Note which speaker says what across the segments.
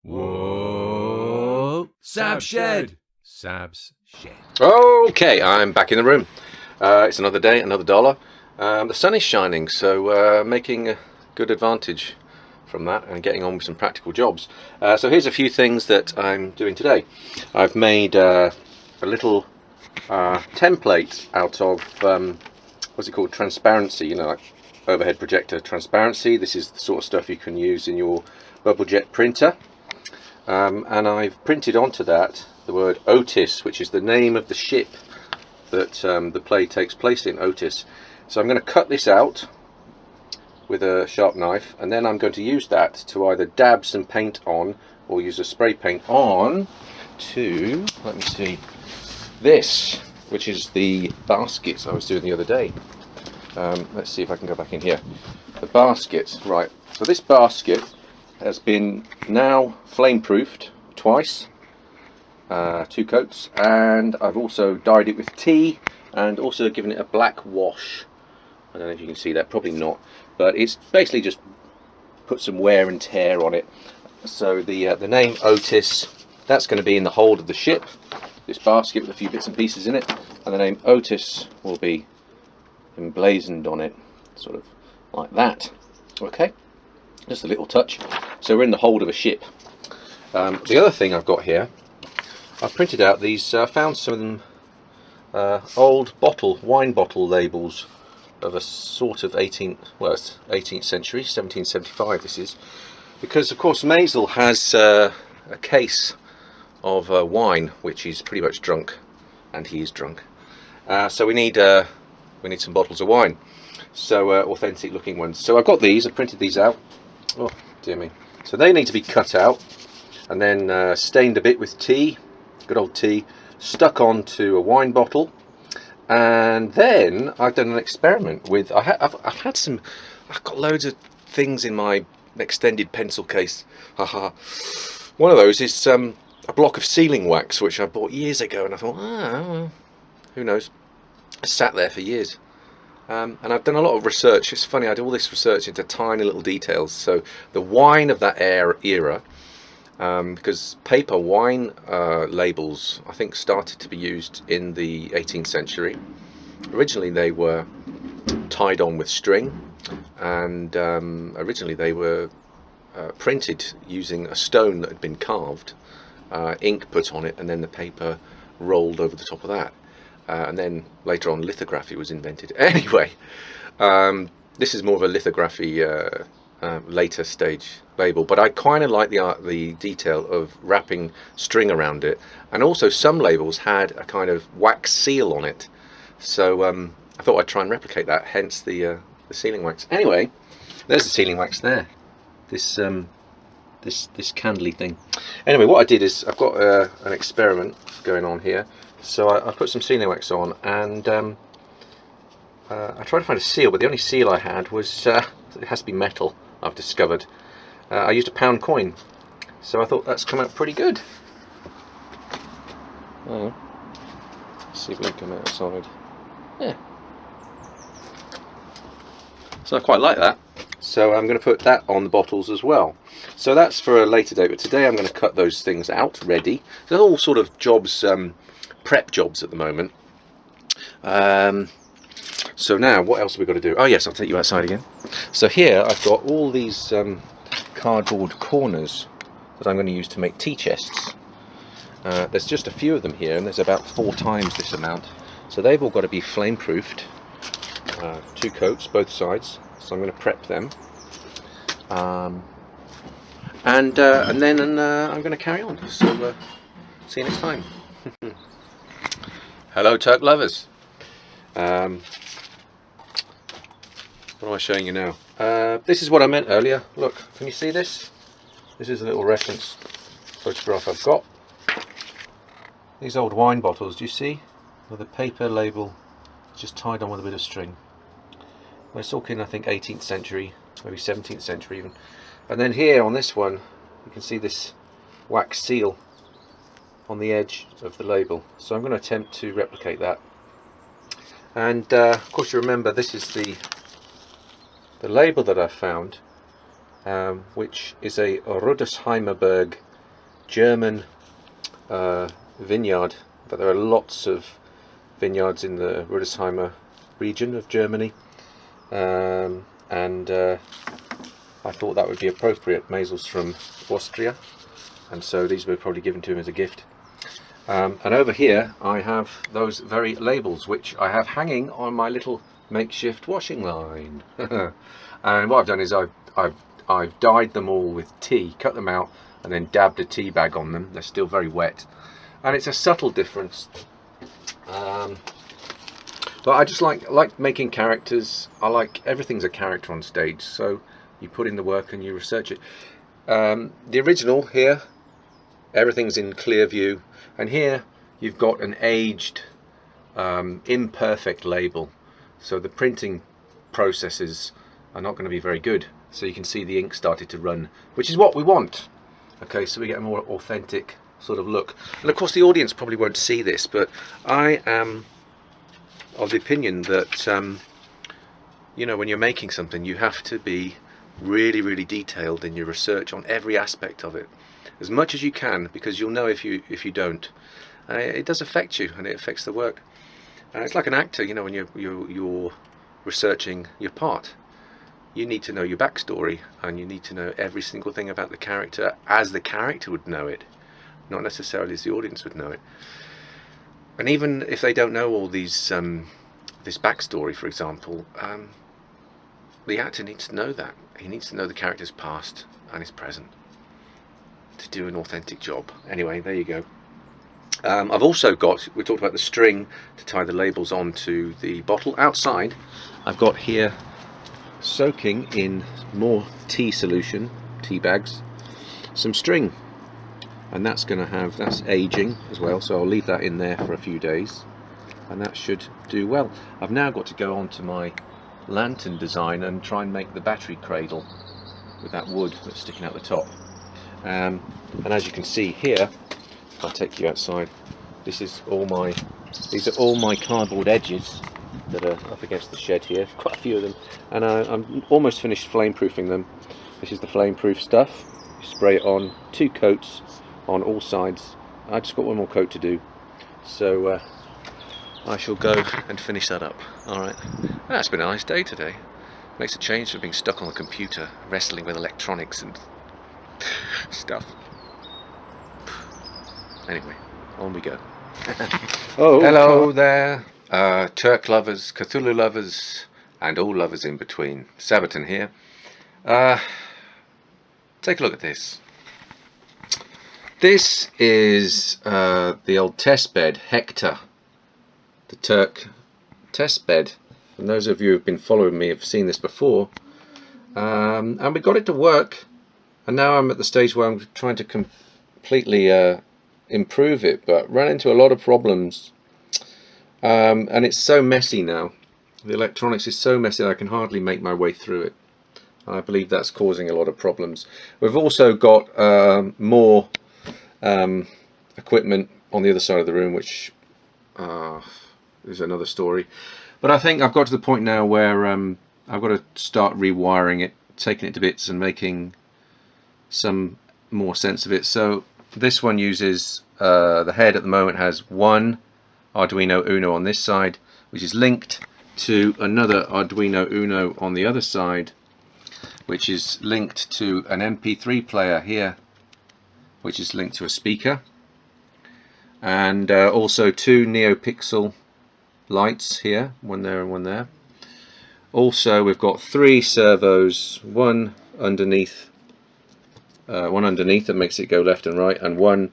Speaker 1: Whoa! Sab Shed! Sab's Shed.
Speaker 2: Okay, I'm back in the room. It's another day, another dollar. The sun is shining, so making a good advantage from that and getting on with some practical jobs. So here's a few things that I'm doing today. I've made a little template out of, what's it called, transparency, you know, like overhead projector transparency. This is the sort of stuff you can use in your bubble jet printer. And I've printed onto that the word Otis, which is the name of the ship that the play takes place in, Otis. So I'm going to cut this out with a sharp knife, and then I'm going to use that to either dab some paint on or use a spray paint on to, let me see, this, which is the basket I was doing the other day. Let's see if I can go back in here. The basket, right, so this basket has been now flame proofed twice, 2 coats, and I've also dyed it with tea and also given it a black wash. I don't know if you can see that, probably not, but it's basically just put some wear and tear on it. So the name Otis, that's going to be in the hold of the ship, this basket with a few bits and pieces in it, and the name Otis will be emblazoned on it, sort of like that. Okay, just a little touch. So we're in the hold of a ship. The other thing I've got here, I've printed out these, found some old wine bottle labels of a sort of 18th century, 1775 this is, because of course Maisel has a case of wine which is pretty much drunk, and he is drunk. So we need some bottles of wine, so authentic looking ones. So I've got these, I printed these out. Oh dear me. So they need to be cut out and then stained a bit with tea, good old tea, stuck onto a wine bottle. And then I've done an experiment with, I've got loads of things in my extended pencil case. Haha. One of those is a block of sealing wax which I bought years ago, and I thought, well, who knows, I sat there for years. And I've done a lot of research. It's funny, I do all this research into tiny little details. So the wine of that era, because paper wine labels, I think, started to be used in the 18th century. Originally they were tied on with string, and originally they were printed using a stone that had been carved, ink put on it, and then the paper rolled over the top of that. And then later on lithography was invented. Anyway, this is more of a lithography later stage label, but I kind of like the detail of wrapping string around it, and also some labels had a kind of wax seal on it, so I thought I'd try and replicate that, hence the sealing wax. Anyway, there's the sealing wax there, this candly thing. Anyway, what I did is I've got an experiment going on here. So I put some sealing wax on, and I tried to find a seal, but the only seal I had was, it has to be metal, I've discovered. I used a pound coin, so I thought that's come out pretty good. Oh, let's see if we can come outside. Yeah. So I quite like that. So I'm going to put that on the bottles as well. So that's for a later date, but today I'm going to cut those things out, ready. They're all sort of jobs, prep jobs at the moment. So now what else have we got to do? Oh yes, I'll take you outside again. So here I've got all these cardboard corners that I'm going to use to make tea chests. There's just a few of them here, and there's about 4 times this amount, so they've all got to be flame proofed, 2 coats both sides. So I'm going to prep them, and then I'm going to carry on. So see you next time. Hello Turk lovers. What am I showing you now? This is what I meant earlier. Look, can you see this? This is a little reference photograph I've got. These old wine bottles, do you see? With a paper label just tied on with a bit of string. We're talking, I think, 18th century, maybe 17th century even. And then here on this one, you can see this wax seal on the edge of the label. So I'm going to attempt to replicate that. And of course you remember this is the label that I found, which is a Rudesheimerberg German vineyard, but there are lots of vineyards in the Rudesheimer region of Germany, and I thought that would be appropriate. Mazel's from Austria, and so these were probably given to him as a gift. And over here I have those very labels which I have hanging on my little makeshift washing line. And what I've done is I've dyed them all with tea, cut them out, and then dabbed a tea bag on them. They're still very wet, and it's a subtle difference. But I just like making characters. I like everything's a character on stage, so you put in the work and you research it. The original here, everything's in clear view, and here you've got an aged, imperfect label, so the printing processes are not going to be very good. So you can see the ink started to run, which is what we want. Okay, so we get a more authentic sort of look. And of course the audience probably won't see this, but I am of the opinion that you know, when you're making something, you have to be really detailed in your research on every aspect of it, as much as you can, because you'll know if you don't. It does affect you, and it affects the work. It's like an actor, you know, when you're researching your part. You need to know your backstory, and you need to know every single thing about the character as the character would know it, not necessarily as the audience would know it. And even if they don't know all these this backstory, for example, the actor needs to know that. He needs to know the character's past and his present to do an authentic job. Anyway, there you go. I've also got, we talked about the string to tie the labels onto the bottle. Outside I've got here, soaking in more tea solution, tea bags, some string, and that's aging as well, so I'll leave that in there for a few days, and that should do well. I've now got to go on to my lantern design and try and make the battery cradle with that wood that's sticking out the top. And as you can see here, if I take you outside, these are all my cardboard edges that are up against the shed here, quite a few of them, and I'm almost finished flame-proofing them. This is the flame-proof stuff. You spray it on, 2 coats on all sides. I just got one more coat to do, so I shall go and finish that up. Alright, it's been a nice day today. Makes a change from being stuck on the computer, wrestling with electronics and stuff. Anyway, on we go. Oh, hello there, Turk lovers, Cthulhu lovers, and all lovers in between. Sabaton here. Take a look at this. This is the old test bed, Hector, the Turk test bed. And those of you who have been following me have seen this before. And we got it to work, and now I'm at the stage where I'm trying to completely improve it, but ran into a lot of problems, and it's so messy now. The electronics is so messy that I can hardly make my way through it. I believe that's causing a lot of problems. We've also got more equipment on the other side of the room, which is another story. But I think I've got to the point now where I've got to start rewiring it, taking it to bits and making some more sense of it. So this one uses, the head at the moment has one Arduino Uno on this side, which is linked to another Arduino Uno on the other side, which is linked to an MP3 player here, which is linked to a speaker, and also 2 NeoPixel lights here, one there and one there. Also we've got 3 servos, one underneath that makes it go left and right, and one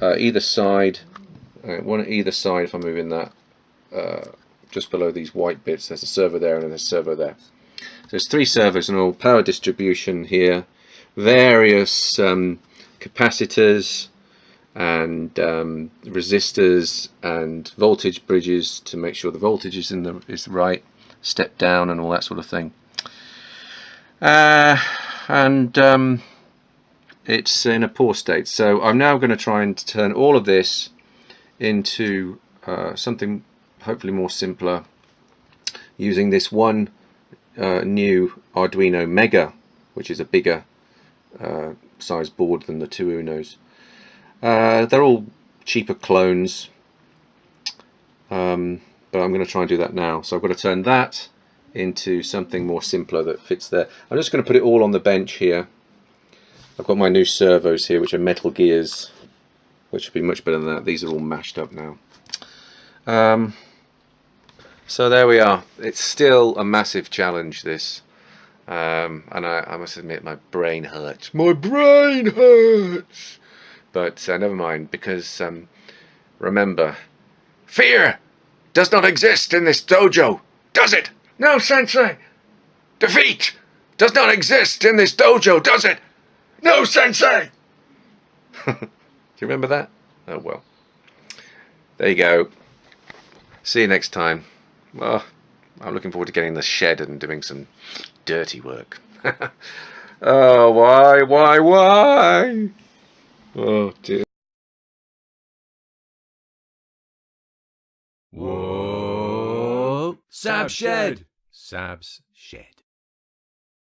Speaker 2: either side. One at either side. If I'm moving that just below these white bits, there's a servo there and there's a servo there. So there's 3 servos and all, power distribution here, various capacitors and resistors and voltage bridges to make sure the voltage is right, step down and all that sort of thing. It's in a poor state, so I'm now going to try and turn all of this into something hopefully more simpler, using this one new Arduino Mega, which is a bigger size board than the 2 Unos. They're all cheaper clones, but I'm going to try and do that now. So I've got to turn that into something more simpler that fits there. I'm just going to put it all on the bench here. I've got my new servos here, which are Metal Gears, which would be much better than that. These are all mashed up now. So there we are. It's still a massive challenge, this. And I must admit, my brain hurts. My brain hurts! But never mind, because remember, fear does not exist in this dojo, does it? No, Sensei! Defeat does not exist in this dojo, does it? No, Sensei! Do you remember that? Oh well. There you go. See you next time. Well, I'm looking forward to getting in the shed and doing some dirty work. Oh, why? Oh, dear.
Speaker 1: Whoa! Sab Shed! Sab's Shed.